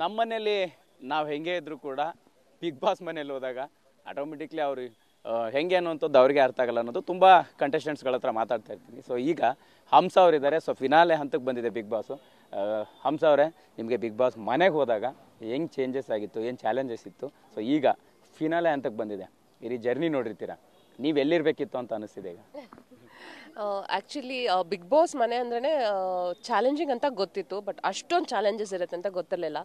ನಮ್ಮ ಮನೇಲಿ ನಾವು ಹೆಂಗೆ ಇದ್ರು ಕೂಡ ಬಿಗ್ ಬಾಸ್ ಮನೇಲಿ ಹೋದಾಗ ಆಟೋಮೆಟಿಕ್ಲಿ ಅವರು ಹೆಂಗೆ ಅನ್ನುವಂಥದ್ದು ಅವ್ರಿಗೆ ಅರ್ಥ ಆಗಲ್ಲ ಅನ್ನೋದು ತುಂಬ ಕಂಟೆಸ್ಟೆಂಟ್ಸ್ಗಳ ಹತ್ರ ಮಾತಾಡ್ತಾ ಇರ್ತೀನಿ. ಸೊ ಈಗ ಹಂಸ ಅವರಿದ್ದಾರೆ. ಸೊ ಫಿನಾಲೆ ಹಂತಕ್ಕೆ ಬಂದಿದೆ ಬಿಗ್ ಬಾಸು. ಹಂಸ ಅವರೇ, ನಿಮಗೆ ಬಿಗ್ ಬಾಸ್ ಮನೆಗೆ ಹೋದಾಗ ಹೆಂಗೆ ಚೇಂಜಸ್ ಆಗಿತ್ತು, ಏನು ಚಾಲೆಂಜಸ್ ಇತ್ತು? ಸೊ ಈಗ ಫಿನಾಲೆ ಹಂತಕ್ಕೆ ಬಂದಿದೆ, ಇಡೀ ಜರ್ನಿ ನೋಡಿರ್ತೀರ, ನೀವು ಎಲ್ಲಿರಬೇಕಿತ್ತು ಅಂತ ಅನಿಸ್ತಿದೆ ಈಗ? ಆ್ಯಕ್ಚುಲಿ ಬಿಗ್ ಬಾಸ್ ಮನೆ ಅಂದ್ರೆ ಚಾಲೆಂಜಿಂಗ್ ಅಂತ ಗೊತ್ತಿತ್ತು, ಬಟ್ ಅಷ್ಟೊಂದು ಚಾಲೆಂಜಸ್ ಇರುತ್ತೆ ಅಂತ ಗೊತ್ತಿರಲಿಲ್ಲ.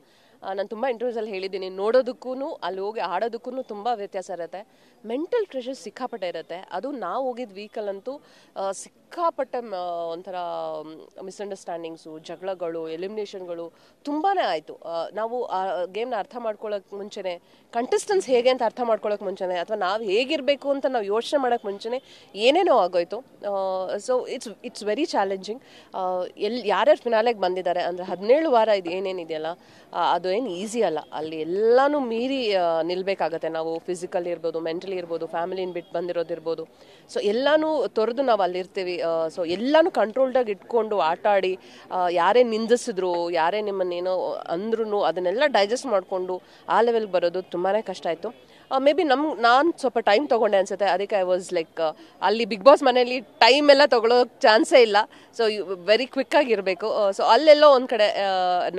ನಾನು ತುಂಬ ಇಂಟರ್ವ್ಯೂಸಲ್ಲಿ ಹೇಳಿದ್ದೀನಿ, ನೋಡೋದಕ್ಕೂ ಅಲ್ಲಿ ಹೋಗಿ ಆಡೋದಕ್ಕೂ ತುಂಬ ವ್ಯತ್ಯಾಸ ಇರುತ್ತೆ. ಮೆಂಟಲ್ ಪ್ರೆಷರ್ ಸಿಕ್ಕಾಪಟ್ಟೆ ಇರುತ್ತೆ. ಅದು ನಾವು ಹೋಗಿದ್ದ ವೀಕಲ್ಲಂತೂ ಸಿಕ್ಕಾಪಟ್ಟೆ ಒಂಥರ ಮಿಸ್ಅಂಡರ್ಸ್ಟ್ಯಾಂಡಿಂಗ್ಸು, ಜಗಳಗಳು, ಎಲಿಮಿನೇಷನ್ಗಳು ತುಂಬಾ ಆಯಿತು. ನಾವು ಆ ಗೇಮ್ನ ಅರ್ಥ ಮಾಡ್ಕೊಳ್ಳೋಕೆ ಮುಂಚೆನೇ, ಕಂಟೆಸ್ಟೆಂಟ್ಸ್ ಹೇಗೆ ಅಂತ ಅರ್ಥ ಮಾಡ್ಕೊಳ್ಳೋಕೆ ಮುಂಚೆನೇ, ಅಥವಾ ನಾವು ಹೇಗಿರಬೇಕು ಅಂತ ನಾವು ಯೋಚನೆ ಮಾಡೋಕ್ಕೆ ಮುಂಚೆನೇ ಏನೇನೋ ಆಗೋಯ್ತು. So it's very challenging. ಯಾರ್ಯಾರು ಫಿನಾಲೆಗೆ ಬಂದಿದ್ದಾರೆ ಅಂದರೆ 17 ವಾರ ಇದು ಏನೇನಿದೆಯಲ್ಲ, ಅದು ಏನು ಈಸಿ ಅಲ್ಲ. ಅಲ್ಲಿ ಎಲ್ಲನೂ ಮೀರಿ ನಿಲ್ಲಬೇಕಾಗತ್ತೆ ನಾವು. ಫಿಸಿಕಲಿ ಇರ್ಬೋದು, mentally ಇರ್ಬೋದು, ಫ್ಯಾಮಿಲಿನ ಬಿಟ್ಟು ಬಂದಿರೋದಿರ್ಬೋದು. ಸೊ ಎಲ್ಲನೂ ತೊರೆದು ನಾವು ಅಲ್ಲಿರ್ತೀವಿ. ಸೊ ಎಲ್ಲನೂ ಕಂಟ್ರೋಲ್ಡಾಗಿ ಇಟ್ಕೊಂಡು ಆಟ ಆಡಿ, ಯಾರೇ ನಿಂದಿಸಿದ್ರು, ಯಾರೇ ನಿಮ್ಮನ್ನೇನೋ ಅಂದ್ರೂ ಅದನ್ನೆಲ್ಲ ಡೈಜೆಸ್ಟ್ ಮಾಡಿಕೊಂಡು ಆ ಲೆವೆಲ್ಗೆ ಬರೋದು ತುಂಬಾ ಕಷ್ಟ ಆಯಿತು. ಮೇ ಬಿ ನಾನು ಸ್ವಲ್ಪ ಟೈಮ್ ತೊಗೊಂಡೆ ಅನ್ಸುತ್ತೆ. ಅದಕ್ಕೆ ಐ ವಾಸ್ ಲೈಕ್, ಅಲ್ಲಿ ಬಿಗ್ ಬಾಸ್ ಮನೇಲಿ ಟೈಮ್ ಎಲ್ಲ ತೊಗೊಳೋ ಚಾನ್ಸೇ ಇಲ್ಲ. So very ಕ್ವಿಕ್ಕಾಗಿರಬೇಕು. ಸೊ ಅಲ್ಲೆಲ್ಲೋ ಒಂದು ಕಡೆ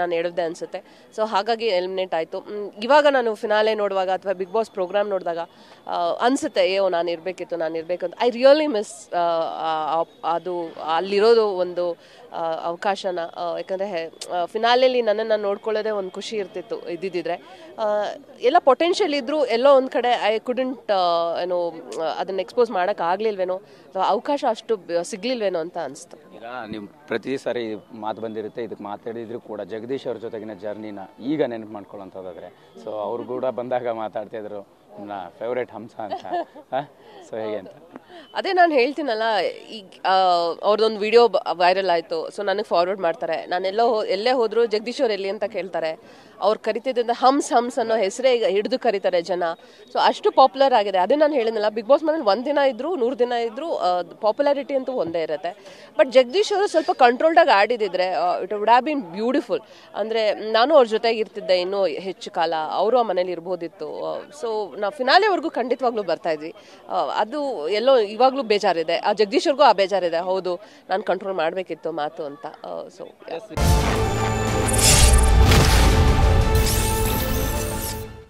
ನಾನು ಎಳೆದೆ ಅನಿಸುತ್ತೆ. ಸೊ ಹಾಗಾಗಿ ಎಲಿಮಿನೇಟ್ ಆಯಿತು. ಇವಾಗ ನಾನು ಫಿನಾಲೆ ನೋಡುವಾಗ ಅಥವಾ ಬಿಗ್ ಬಾಸ್ ಪ್ರೋಗ್ರಾಮ್ ನೋಡಿದಾಗ ಅನಿಸುತ್ತೆ, ನಾನು ಇರಬೇಕಿತ್ತು ಅಂತ. ಐ ರಿಯಲಿ ಮಿಸ್ ಅದು ಅಲ್ಲಿರೋದು ಒಂದು ಅವಕಾಶನ. ಯಾಕಂದರೆ ಫಿನಾಲೆಯಲ್ಲಿ ನನ್ನನ್ನು ನೋಡ್ಕೊಳ್ಳೋದೇ ಒಂದು ಖುಷಿ ಇರ್ತಿತ್ತು ಇದ್ದಿದ್ದರೆ. ಎಲ್ಲ ಪೊಟೆನ್ಷಿಯಲ್ ಇದ್ದರೂ ಎಲ್ಲೋ ಒಂದು ಕಡೆ ಐ ಕುಡಂಟ್ ಅದನ್ನು ಎಕ್ಸ್ಪೋಸ್ ಮಾಡೋಕ್ಕಾಗಲಿಲ್ವೇನೋ, ಅವಕಾಶ ಅಷ್ಟು ಸಿಗಲಿಲ್ವೇನೋ ಅಂತ ಅನಿಸ್ತು. ಈಗ ನೀವು ಪ್ರತಿ ಸಾರಿ ಮಾತು ಬಂದಿರುತ್ತೆ, ಇದಕ್ಕೆ ಮಾತಾಡಿದ್ರು ಕೂಡ ಜಗದೀಶ್ ಅವ್ರ ಜೊತೆಗಿನ ಜರ್ನಿನ ಈಗ ನೆನಪು ಮಾಡ್ಕೊಳ್ಳೋಂಥದ್ದಾದ್ರೆ, ಸೊ ಅವ್ರು ಕೂಡ ಬಂದಾಗ ಮಾತಾಡ್ತಿದ್ರು ನನ್ನ ಫೇವ್ರೇಟ್ ಹಂಸ ಅಂತ. ಸೊ ಹೇಗೆ ಅಂತ? ಅದೇ ನಾನು ಹೇಳ್ತೀನಲ್ಲ, ಈಗ ಅವ್ರದ್ದೊಂದು ವಿಡಿಯೋ ವೈರಲ್ ಆಯಿತು. ಸೊ ನನಗೆ ಫಾರ್ವರ್ಡ್ ಮಾಡ್ತಾರೆ. ನಾನು ಎಲ್ಲೇ ಹೋದರೂ ಜಗದೀಶ್ ಅವ್ರು ಎಲ್ಲಿ ಅಂತ ಕೇಳ್ತಾರೆ. ಅವ್ರು ಕರಿತಿದ್ದಿಂದ ಹಮ್ಸ್ ಅನ್ನೋ ಹೆಸರೇ ಈಗ ಹಿಡಿದು ಕರೀತಾರೆ ಜನ. ಸೊ ಅಷ್ಟು ಪಾಪ್ಯುಲರ್ ಆಗಿದೆ. ಅದೇ ನಾನು ಹೇಳಿದ್ನಲ್ಲ, ಬಿಗ್ ಬಾಸ್ ಮನೇಲಿ 1 ದಿನ ಇದ್ದರೂ 100 ದಿನ ಇದ್ದರೂ ಪಾಪ್ಯುಲಾರಿಟಿ ಅಂತೂ ಒಂದೇ ಇರುತ್ತೆ. ಬಟ್ ಜಗದೀಶ್ ಅವರು ಸ್ವಲ್ಪ ಕಂಟ್ರೋಲ್ಡಾಗಿ ಆಡಿದಿದ್ರೆ it would have been beautiful. ಅಂದರೆ ನಾನು ಅವ್ರ ಜೊತೆಗೆ ಇರ್ತಿದ್ದೆ ಇನ್ನೂ ಹೆಚ್ಚು ಕಾಲ, ಅವರು ಆ ಮನೇಲಿ ಇರ್ಬೋದಿತ್ತು. ಸೊ ನಾವು ಫಿನಾಲೆವರೆಗೂ ಖಂಡಿತವಾಗ್ಲೂ ಬರ್ತಾ ಇದ್ವಿ. ಅದು ಎಲ್ಲೋ ಇವಾಗಲೂ ಬೇಜಾರಿದೆ. ಆ ಜಗದೀಶ್ ಅವ್ರಿಗೂ ಆ ಬೇಜಾರಿದೆ, ಹೌದು ನಾನು ಕಂಟ್ರೋಲ್ ಮಾಡಬೇಕಿತ್ತು ಮಾತು ಅಂತ. ಸೊ